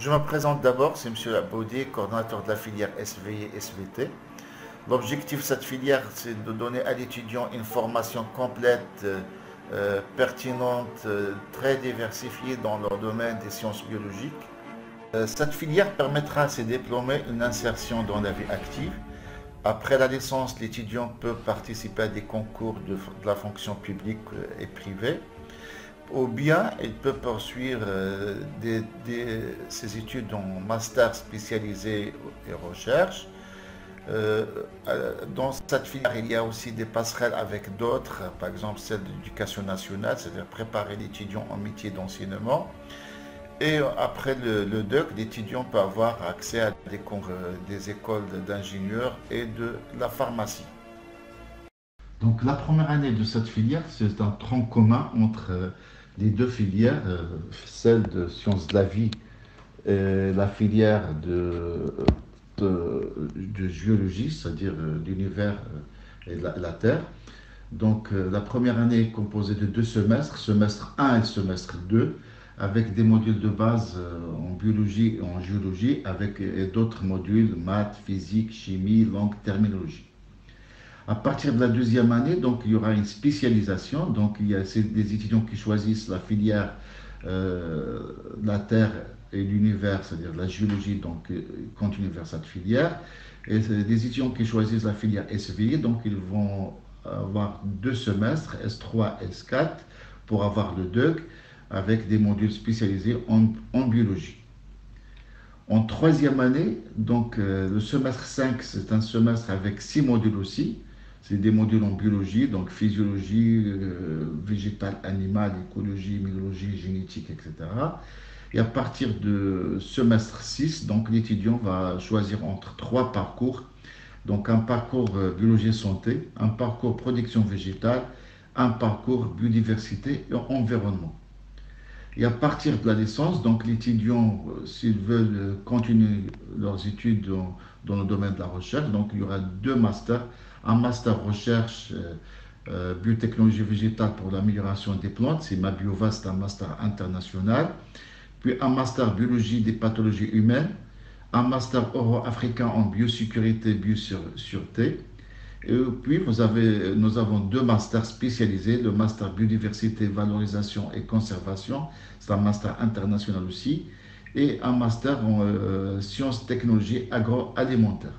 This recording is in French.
Je me présente d'abord, c'est M. Aboudi, coordonnateur de la filière SVI et SVT. L'objectif de cette filière, c'est de donner à l'étudiant une formation complète, pertinente, très diversifiée dans le domaine des sciences biologiques. Cette filière permettra à ces diplômés une insertion dans la vie active. Après la licence, l'étudiant peut participer à des concours de la fonction publique et privée, ou bien il peut poursuivre ses études en master spécialisé et recherche. Dans cette filière, il y a aussi des passerelles avec d'autres, par exemple celle de l'éducation nationale, c'est-à-dire préparer l'étudiant en métier d'enseignement. Et après le DEC, l'étudiant peut avoir accès à des cours des écoles d'ingénieurs et de la pharmacie. Donc la première année de cette filière, c'est un tronc commun entre les deux filières, celle de sciences de la vie et la filière de géologie, c'est-à-dire l'univers et la Terre. Donc la première année est composée de deux semestres, semestre 1 et semestre 2, avec des modules de base en biologie et en géologie, avec d'autres modules, maths, physique, chimie, langue, terminologie. À partir de la deuxième année, donc, il y aura une spécialisation. Donc, il y a des étudiants qui choisissent la filière la Terre et l'univers, c'est-à-dire la géologie, donc ils continuent vers cette filière. Et des étudiants qui choisissent la filière SVI, donc ils vont avoir deux semestres, S3, S4, pour avoir le DEUC, avec des modules spécialisés en biologie. En troisième année, donc le semestre 5, c'est un semestre avec 6 modules aussi. C'est des modules en biologie, donc physiologie, végétale, animale, écologie, biologie, génétique, etc. Et à partir de semestre 6, donc l'étudiant va choisir entre trois parcours. Donc un parcours biologie santé, un parcours production végétale, un parcours biodiversité et environnement. Et à partir de la licence, donc les étudiants, s'ils veulent continuer leurs études dans le domaine de la recherche, donc il y aura deux masters, un master recherche biotechnologie végétale pour l'amélioration des plantes, c'est MABIOVA, c'est un master international, puis un master biologie des pathologies humaines, un master euro-africain en biosécurité, biosureté, et puis, nous avons deux masters spécialisés, le master biodiversité, valorisation et conservation, c'est un master international aussi, et un master en sciences, technologies agroalimentaires.